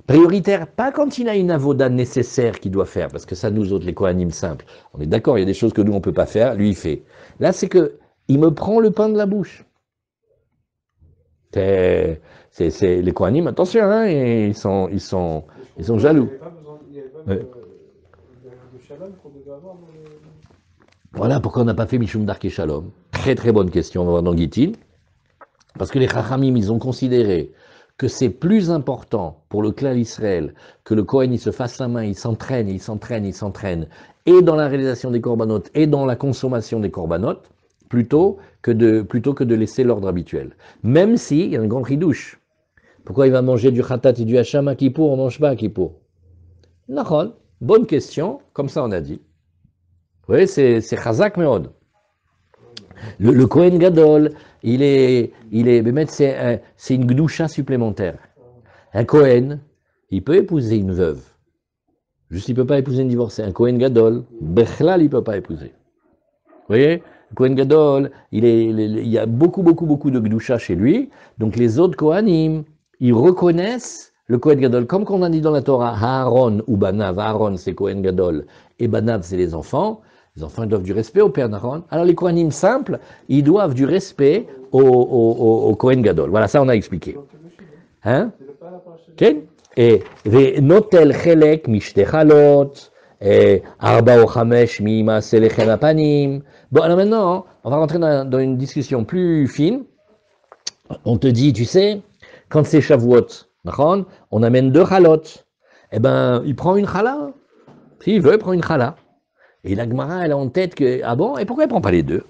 prioritaire, pas quand il a une avoda nécessaire qu'il doit faire, parce que ça, nous autres, les Kohanim simples, on est d'accord, il y a des choses que nous, on ne peut pas faire, lui, il fait. Là, c'est que il me prend le pain de la bouche. C'est les Kohanim, attention, hein, ils sont jaloux. Voilà pourquoi on n'a pas fait Mishum Darke Shalom. Très très bonne question, on va voir dans Gittin. Parce que les Chachamim, ils ont considéré que c'est plus important pour le clan Israël que le Kohen il se fasse la main, il s'entraîne, il s'entraîne, il s'entraîne, et dans la réalisation des corbanotes, et dans la consommation des corbanotes, plutôt que de laisser l'ordre habituel. Même si, il y a un grand ridouche. Pourquoi il va manger du khatat et du hacham à Kippour, on ne mange pas à Kippour? Nahon, bonne question, comme ça on a dit. Vous voyez, c'est chazak meod. Le Kohen Gadol, c'est une gdoucha supplémentaire. Un Kohen, il peut épouser une veuve. Juste, il ne peut pas épouser une divorcée. Un Kohen Gadol, Bechlal, il ne peut pas épouser. Vous voyez? Le Kohen Gadol, il y a beaucoup de gdoucha chez lui. Donc, les autres Kohanim, ils reconnaissent le Kohen Gadol. Comme qu'on a dit dans la Torah, Aaron ou Banav. Aaron, c'est Kohen Gadol. Et Banav, c'est les enfants. Les enfants ils doivent du respect au Père Aaron. Alors les Kohanim simples, ils doivent du respect au Kohen Gadol. Voilà, ça on a expliqué. Hein? Okay? Et notel chelek mishtechalot, arba ou chamesh mima selechem apanim. Bon, alors maintenant, on va rentrer dans une discussion plus fine. On te dit, tu sais, quand c'est Shavuot, on amène 2 chalot. Eh ben, il prend une chala. S'il veut, il prend une chala. Et la Gemara, elle a en tête que, ah bon, et pourquoi il ne prend pas les 2?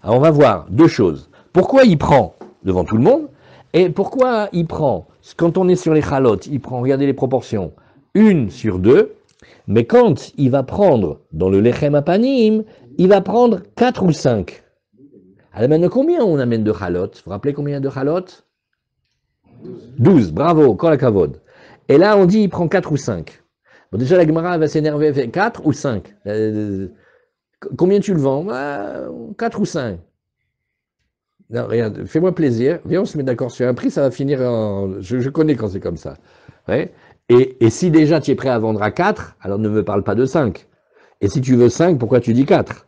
Alors on va voir 2 choses. Pourquoi il prend devant tout le monde? Et pourquoi il prend, quand on est sur les chalotes, il prend, regardez les proportions, 1 sur 2, mais quand il va prendre dans le lechem apanim, il va prendre 4 ou 5. Alors maintenant, combien on amène de chalotes? Vous vous rappelez combien de chalotes? 12, bravo, kol hakavod. Et là, on dit il prend 4 ou 5. Bon, déjà, la Gemara va s'énerver, elle fait 4 ou 5. Combien tu le vends? 4 ou 5. Non, regarde, fais-moi plaisir. Viens, on se met d'accord sur un prix, ça va finir en... Je connais quand c'est comme ça. Ouais. Et si déjà tu es prêt à vendre à 4, alors ne me parle pas de 5. Et si tu veux 5, pourquoi tu dis 4?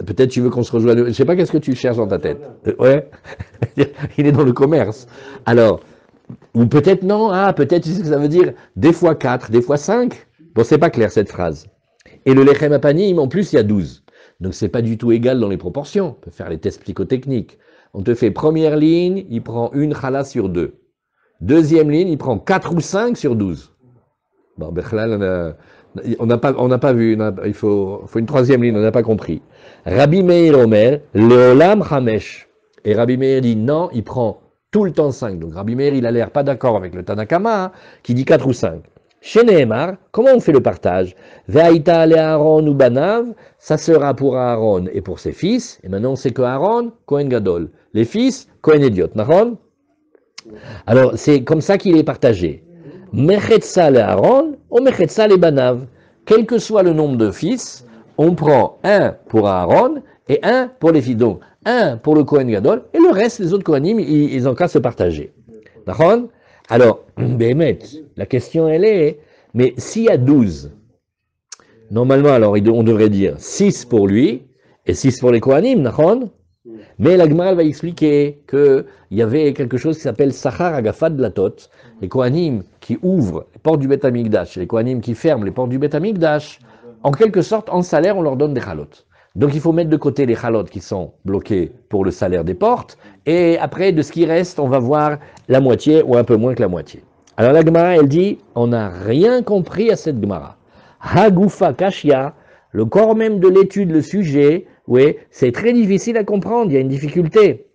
Peut-être tu veux qu'on se rejoigne. Je ne sais pas qu'est-ce que tu cherches dans ta tête. Ouais. Il est dans le commerce. Alors... Ou peut-être non, peut-être tu sais ce que ça veut dire, des fois 4, des fois 5. Bon, c'est pas clair cette phrase. Et le lechem apanim, en plus, il y a 12. Donc c'est pas du tout égal dans les proportions. On peut faire les tests psychotechniques. On te fait première ligne, il prend une chala sur 2. Deuxième ligne, il prend 4 ou 5 sur 12. Bon, Bechlal, on n'a pas vu, il faut une troisième ligne, on n'a pas compris. Rabbi Meir Omer, Leolam Hamesh. Et Rabbi Meir dit non, il prend tout le temps 5. Donc Rabbi Meir, il a l'air pas d'accord avec le Tanakama, qui dit 4 ou 5. Chez Nehemar, comment on fait le partage? Ve'aïta le Aaron ou Banav, ça sera pour Aaron et pour ses fils. Et maintenant, on sait que Aaron, Kohen Gadol. Les fils, Kohen Idiot. Nahon? Alors, c'est comme ça qu'il est partagé. Mechetza le Aaron ou Mechetza le Banav. Quel que soit le nombre de fils, on prend un pour Aaron et un pour les fils. Donc, un pour le Kohen Gadol et le reste, les autres Kohanim, ils ont qu'à se partager. D'accord? Alors, Béhémet, la question elle est, mais s'il y a 12, normalement, alors on devrait dire 6 pour lui et 6 pour les Kohanim, d'accord? Mais la Gemara va expliquer qu'il y avait quelque chose qui s'appelle Sachar Agafad Latot, les Kohanim qui ouvrent les portes du Beth Amikdash, les Kohanim qui ferment les portes du Beth Amikdash, en quelque sorte, en salaire, on leur donne des chalot. Donc il faut mettre de côté les chalotes qui sont bloqués pour le salaire des portes, et après, de ce qui reste, on va voir la moitié ou un peu moins que la moitié. Alors la Gemara, elle dit, on n'a rien compris à cette Gemara. Hagufa Kashya, le corps même de l'étude, le sujet, oui, c'est très difficile à comprendre, il y a une difficulté.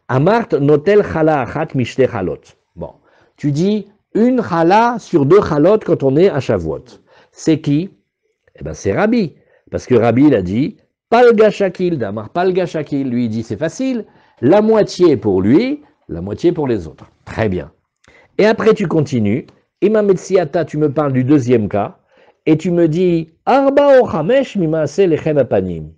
Amart notel chala achat mishte chalot. Bon, tu dis une chala sur 2 chalot quand on est à Shavuot. C'est qui? Eh bien c'est Rabbi, parce que Rabbi il a dit, Palga Shakil, Damar Palga Shakil, lui il dit c'est facile, la moitié pour lui, la moitié pour les autres. Très bien. Et après tu continues, Imam Etsiata, tu me parles du deuxième cas, et tu me dis, Arba o Chamesh mimase lechem apanim.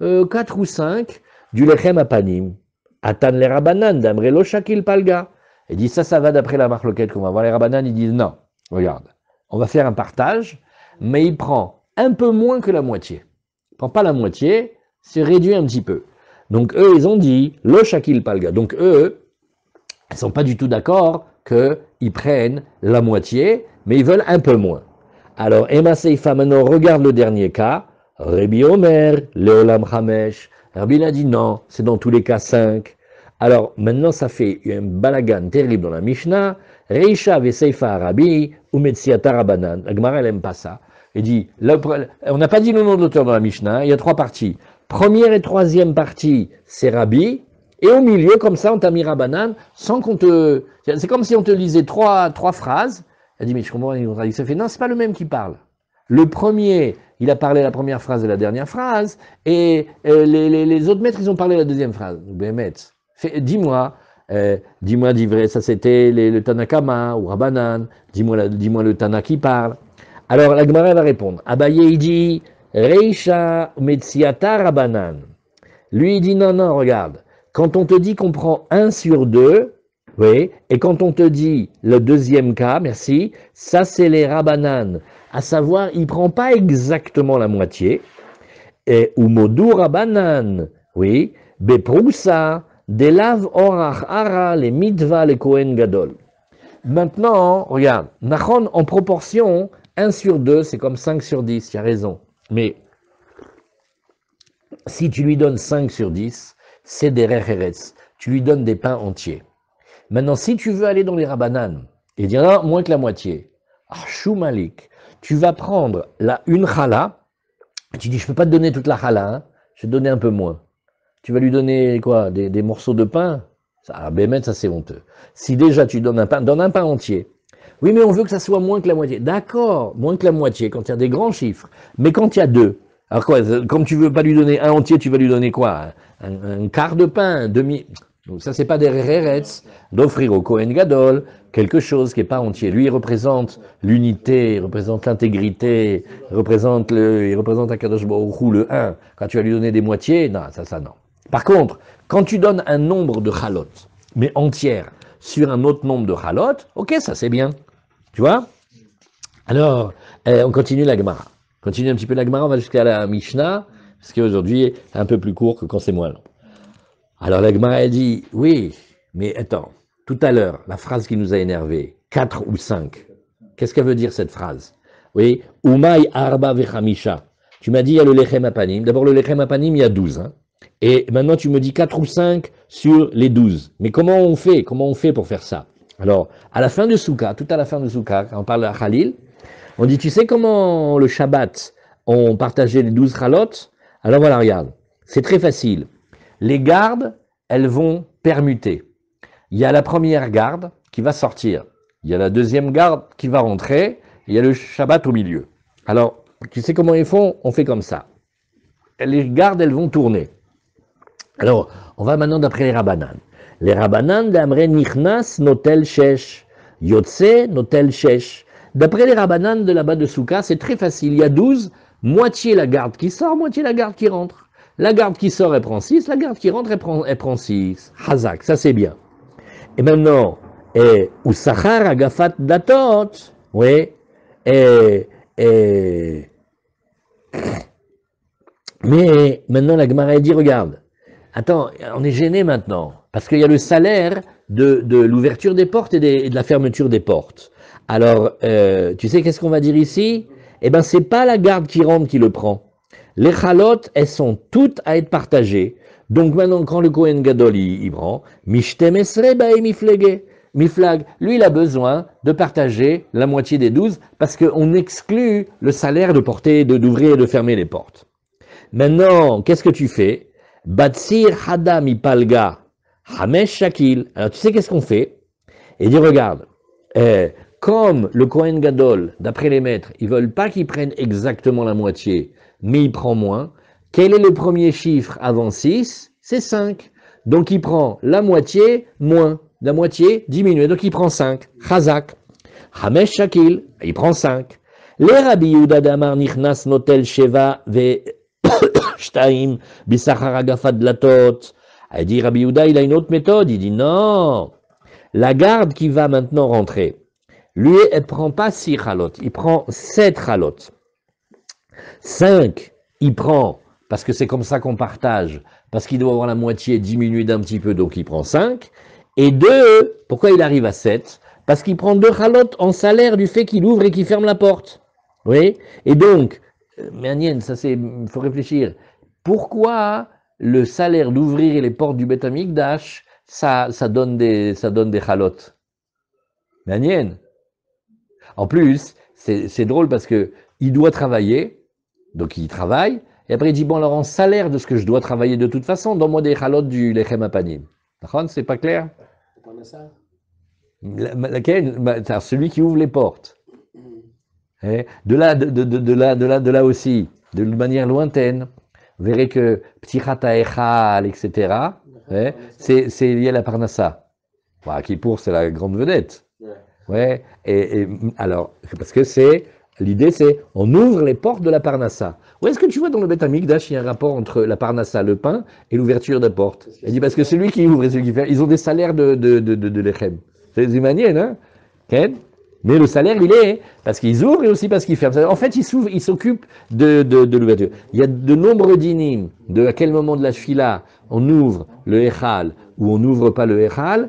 4 ou 5 du lechem apanim. Atan le Rabanan, Damrelo Shakil Palga. Il dit ça va d'après la marloquette qu'on va voir. Les Rabanan, ils disent non, regarde, on va faire un partage, mais il prend un peu moins que la moitié. Il prend pas la moitié, c'est réduit un petit peu. Donc eux, ils ont dit Lo Shakil Palga. Donc eux, ils sont pas du tout d'accord qu'ils prennent la moitié, mais ils veulent un peu moins. Alors Emma Seifa, maintenant, regarde le dernier cas. Rabbi Omer, Leolam Chamesh. Rabbi a dit non, c'est dans tous les cas 5. Alors maintenant, ça fait un balagan terrible dans la Mishnah. Reisha Veseifa Rabbi, Umetsiata Rabanan. La Gemara, elle n'aime pas ça. Il dit, on n'a pas dit le nom de l'auteur dans la Mishnah, il y a 3 parties. Première et troisième partie, c'est Rabbi. Et au milieu, comme ça, on t'a mis Rabanan, sans qu'on te... C'est comme si on te lisait trois phrases. Elle dit, mais je comprends, il se fait, non, c'est pas le même qui parle. Le premier, il a parlé la première phrase et la dernière phrase, et les autres maîtres, ils ont parlé la deuxième phrase. Ben, maître, dis-moi d'ivrer, ça c'était le Tanakama ou Rabanan, dis-moi le Tana qui parle. Alors la Gemara va répondre. Abaye, il dit, Reisha Metsiata Rabanan. Lui, il dit, non, regarde, quand on te dit qu'on prend 1 sur 2, oui, et quand on te dit le deuxième cas, merci, ça c'est les Rabanan. À savoir, il ne prend pas exactement la moitié. Et Umodu Rabanan, oui, Beprousa, Delav Orach Ara, les Mitva, les Kohen Gadol. Maintenant, regarde, Nachon en proportion, 1 sur 2, c'est comme 5 sur 10, tu as raison. Mais si tu lui donnes 5 sur 10, c'est des recheretz. Tu lui donnes des pains entiers. Maintenant, si tu veux aller dans les Rabanan et dire non, moins que la moitié, Arshou Malik, tu vas prendre une chala, tu dis je ne peux pas te donner toute la chala, hein, je vais te donner un peu moins. Tu vas lui donner quoi, des morceaux de pain? Ça, Bémet, ça c'est honteux. Si déjà tu donnes un pain, donne un pain entier. Oui, mais on veut que ça soit moins que la moitié. D'accord, moins que la moitié, quand il y a des grands chiffres. Mais quand il y a 2, alors quoi, comme tu ne veux pas lui donner un entier, tu vas lui donner quoi? Un quart de pain, un demi... Donc ça, c'est pas des reretz, d'offrir au Kohen Gadol quelque chose qui n'est pas entier. Lui, il représente l'unité, il représente l'intégrité, il représente Akadosh Baruch Hu, le 1. Quand tu vas lui donner des moitiés, non, ça non. Par contre, quand tu donnes un nombre de chalot, mais entière, sur un autre nombre de chalot, ok, ça c'est bien. Tu vois? Alors, on continue la Gemara. Continue un petit peu la Gemara, on va jusqu'à la Mishnah, parce qu'aujourd'hui, c'est un peu plus court que quand c'est moins long. Alors la Gemara a dit, oui, mais attends, tout à l'heure, la phrase qui nous a énervé, 4 ou 5, qu'est-ce qu'elle veut dire cette phrase? Oui, Umay Arba Vechamisha. Tu m'as dit, il y a le Lechem Apanim. D'abord, le Lechem Apanim, il y a 12. Hein. Et maintenant, tu me dis 4 ou 5 sur les 12. Mais comment on fait? Comment on fait pour faire ça? Alors, à la fin de Souka, tout à la fin de Souka, quand on parle de Khalil, on dit, tu sais comment le Shabbat, on partageait les 12 Chalot? Alors voilà, regarde, c'est très facile. Les gardes, elles vont permuter. Il y a la première garde qui va sortir. Il y a la deuxième garde qui va rentrer. il y a le Shabbat au milieu. Alors, tu sais comment ils font? On fait comme ça. Les gardes, elles vont tourner. Alors, on va maintenant d'après les Rabbanan. Les Rabbanan d'Amre Nichnas Notel Shesh, Yotse Notel Shesh. D'après les Rabbanan de là-bas de Souka, c'est très facile. Il y a 12, moitié la garde qui sort, moitié la garde qui rentre. La garde qui sort, elle prend 6, la garde qui rentre, elle prend 6. Hazak, ça c'est bien. Et maintenant, Usachar Agafat Datot, oui, mais maintenant la Gemara dit, regarde, attends, on est gêné maintenant, parce qu'il y a le salaire de l'ouverture des portes et de la fermeture des portes. Alors, tu sais qu'est-ce qu'on va dire ici? Eh bien, c'est pas la garde qui rentre qui le prend. Les chalotes, elles sont toutes à être partagées. Donc maintenant, quand le Kohen Gadol il prend, Mishtem Esre Bae Miflag, lui, il a besoin de partager la moitié des 12 parce qu'on exclut le salaire de porter, d'ouvrir et de fermer les portes. Maintenant, qu'est-ce que tu fais? Batsir Hadam Ipalga Hamesh Shakil. Alors, tu sais qu'est-ce qu'on fait? Et dit, regarde, comme le Kohen Gadol, d'après les maîtres, ils veulent pas qu'il prenne exactement la moitié, mais il prend moins. Quel est le premier chiffre avant 6? C'est 5. Donc, il prend la moitié moins. La moitié diminuée, donc il prend 5. Chazak. Hamesh Shakil, il prend 5. Les Rabbi Yehuda Damar Nichnas Notel Sheva Ve Shtaim Bisachar Agafat Latot. Il dit Rabbi Yehuda, il a une autre méthode. Il dit non. La garde qui va maintenant rentrer, lui, elle ne prend pas 6 chalot, il prend 7 chalot. 5, il prend, parce que c'est comme ça qu'on partage, parce qu'il doit avoir la moitié diminuée d'un petit peu, donc il prend 5. Et 2, pourquoi il arrive à 7? Parce qu'il prend 2 chalotes en salaire du fait qu'il ouvre et qu'il ferme la porte. Oui. Et donc, Manienne, ça c'est, il faut réfléchir. Pourquoi le salaire d'ouvrir les portes du Beth Amikdash, ça donne des chalotes? Manienne. En plus, c'est drôle parce que il doit travailler, donc il travaille, et après il dit, bon alors en salaire de ce que je dois travailler de toute façon, donne-moi des chalotes du lechem apanim. C'est pas clair? Laquelle? Celui qui ouvre les portes. De là aussi, de manière lointaine, vous verrez que Ptichat Echal, etc., c'est lié à la Parnassa. Kippour, c'est la grande vedette. Ouais, alors, parce que l'idée c'est, on ouvre les portes de la Parnassa. Où est-ce que tu vois dans le Beth Amikdash, il y a un rapport entre la Parnassa, le pain, et l'ouverture de porte? Elle dit, parce que celui qui ouvre et celui qui fait, ils ont des salaires de lechem. C'est manienne, hein? Okay? Mais le salaire, il est, parce qu'ils ouvrent et aussi parce qu'ils ferment. En fait, ils s'occupent de l'ouverture. Il y a de nombreux dynimes, de à quel moment de la Shfila on ouvre le Echal ou on n'ouvre pas le Echal.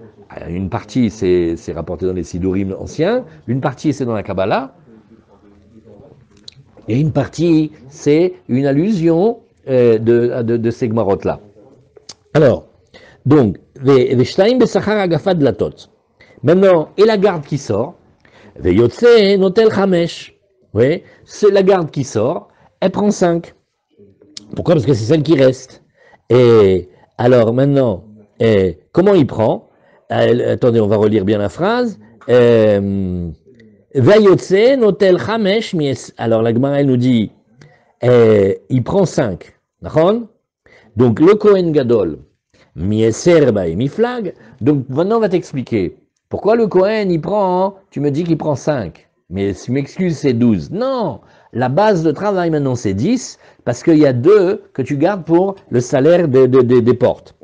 Une partie, c'est rapporté dans les Sidurim anciens, une partie, c'est dans la Kabbalah, et une partie, c'est une allusion de ces Gmarot-là. Alors, donc, Veshtaim Besachar Agafat Latot. Maintenant, et la garde qui sort, Veyotse Notel Chamesh. Oui, c'est la garde qui sort, elle prend 5. Pourquoi? Parce que c'est celle qui reste. Et alors, maintenant, comment il prend? Attendez, on va relire bien la phrase. Vayotse notel chamesh mies. Alors la Gemara elle nous dit, il prend 5. Donc le Kohen Gadol, mieser bae miflag. Donc maintenant on va t'expliquer. Pourquoi le Kohen il prend, tu me dis qu'il prend 5. Mais si tu m'excuses c'est 12. Non, la base de travail maintenant c'est 10, parce qu'il y a 2 que tu gardes pour le salaire des portes.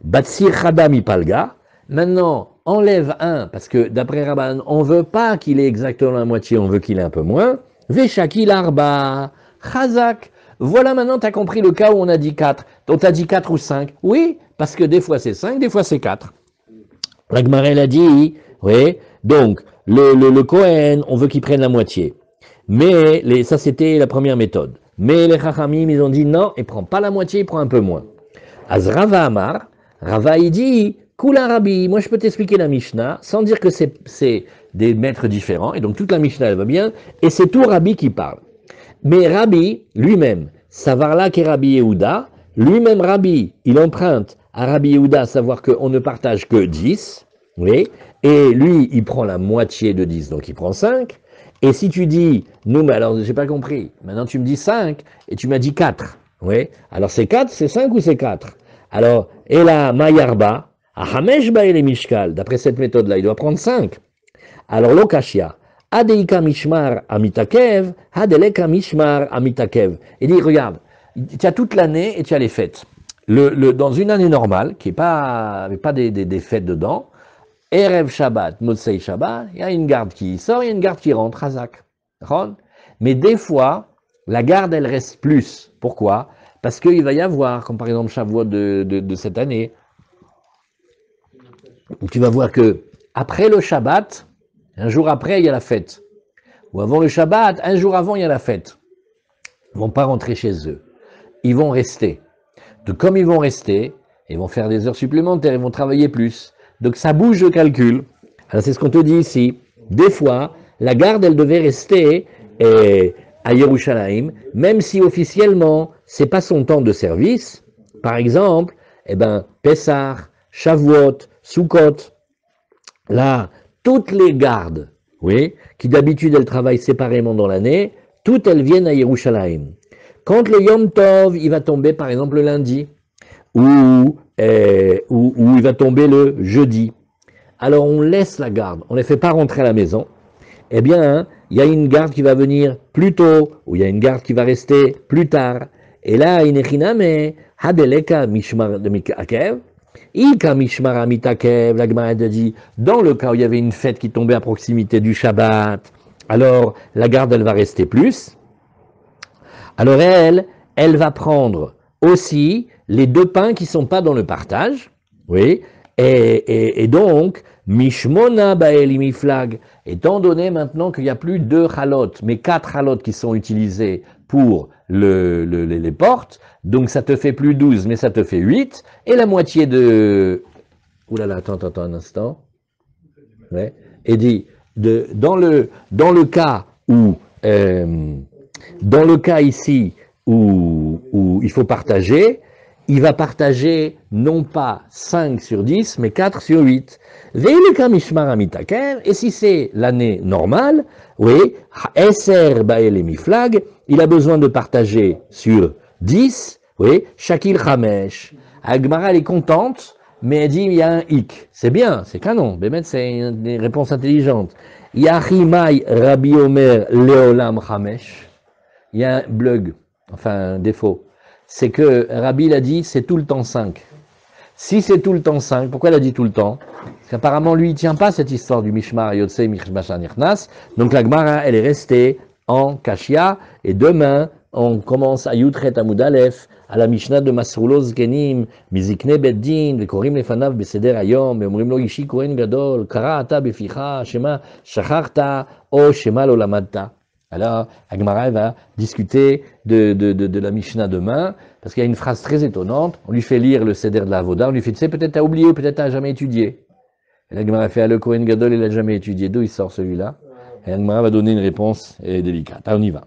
Batsir Chadam Ipalga. Maintenant, enlève 1, parce que d'après Rabban, on ne veut pas qu'il ait exactement la moitié, on veut qu'il ait un peu moins. Veshakil Arba, Chazak. Voilà, maintenant, tu as compris le cas où on a dit 4. Donc, tu as dit 4 ou 5. Oui, parce que des fois c'est 5, des fois c'est 4. La Gemara a dit, oui, donc, le Kohen, on veut qu'il prenne la moitié. Mais, ça c'était la première méthode. Mais les Chachamim, ils ont dit non, il ne prend pas la moitié, il prend un peu moins. Az Rava Amar, Rava il dit, Kula Rabbi, moi je peux t'expliquer la Mishnah sans dire que c'est des maîtres différents, et donc toute la Mishnah elle va bien, et c'est tout Rabbi qui parle. Mais Rabbi lui-même, Savarla qui est Rabbi Yehuda, lui-même Rabbi, il emprunte à Rabbi Yehuda à savoir qu'on ne partage que 10, oui, et lui il prend la moitié de 10, donc il prend 5, Et si tu dis, nous, mais alors, j'ai pas compris. Maintenant, tu me dis 5 et tu m'as dit 4. Oui. Alors, c'est 4, c'est 5 ou c'est 4? Alors, et là, Mayarba, Ahamesh Baele Mishkal, d'après cette méthode-là, il doit prendre 5. Alors, Lokashia, Adeika Mishmar Amitakev, Adeleka Mishmar Amitakev. Il dit, regarde, tu as toute l'année et tu as les fêtes. Dans une année normale, qui n'est pas, avec pas des fêtes dedans, Erev Shabbat, Motsei Shabbat, il y a une garde qui sort, il y a une garde qui rentre, Hazak. Mais des fois, la garde, elle reste plus. Pourquoi? Parce qu'il va y avoir, comme par exemple Shavuot de cette année, tu vas voir que après le Shabbat, un jour après, il y a la fête. Ou avant le Shabbat, un jour avant, il y a la fête. Ils ne vont pas rentrer chez eux. Ils vont rester. Donc comme ils vont rester, ils vont faire des heures supplémentaires, ils vont travailler plus. Donc ça bouge le calcul. Alors c'est ce qu'on te dit ici. Des fois, la garde, elle devait rester à Yerushalayim, même si officiellement, c'est pas son temps de service. Par exemple, Pessah, Shavuot, Sukkot. Là, toutes les gardes, oui, qui d'habitude elles travaillent séparément dans l'année, toutes elles viennent à Yerushalayim. Quand le Yom Tov, il va tomber par exemple le lundi, ou il va tomber le jeudi, alors on laisse la garde, on ne les fait pas rentrer à la maison. Eh bien, il y a une garde qui va venir plus tôt, ou il y a une garde qui va rester plus tard. Et là, inechiname, hadeleka mishmar de mikakev, ika mishmar amitakev, la Gemara dit, dans le cas où il y avait une fête qui tombait à proximité du Shabbat, alors la garde, elle va rester plus. Alors elle va prendre aussi les 2 pains qui ne sont pas dans le partage, oui, et donc, Mishmona Baeli Miflag, étant donné maintenant qu'il n'y a plus 2 halot, mais 4 halot qui sont utilisés pour les portes, donc ça te fait plus 12, mais ça te fait 8, et la moitié de... Oulala, attends un instant. Ouais. Et dit, dans le cas où... dans le cas ici où il faut partager, il va partager non pas 5 sur 10, mais 4 sur 8. Et si c'est l'année normale, oui, Eser Bael Miflag, il a besoin de partager sur 10, oui, Shakil Chamesh. Agmara, elle est contente, mais elle dit il y a un hic. C'est bien, c'est canon, Bémet, c'est une réponse intelligente. Yachimai Rabbi Omer Leolam Chamesh. Il y a un blug, enfin un défaut. C'est que Rabbi l'a dit, c'est tout le temps 5. Si c'est tout le temps 5, pourquoi il a dit tout le temps? Parce qu'apparemment, lui, il ne tient pas cette histoire du Mishmar Yotse Mishmar Nirnas. Donc la Gemara, elle est restée en Kashia. Et demain, on commence à Yutret Amud Aleph, à la Mishnah de Masrulo Zkenim, Mizikne Beddin, Vekorim Lefanav Beseder Hayom, Veomrim Lo Ishi Kohen Gadol, Kara Ata Beficha, Shema Shacharta, O Shema Lo Lamadta. Alors, Agmara va discuter de la Mishnah demain, parce qu'il y a une phrase très étonnante. On lui fait lire le Seder de la Avoda, on lui fait, tu sais, peut-être t'as oublié, peut-être t'as jamais étudié. Et l'Agmara fait, le Kohen Gadol, il a jamais étudié. D'où il sort celui-là? Et l'Agmara va donner une réponse délicate. Ah, on y va.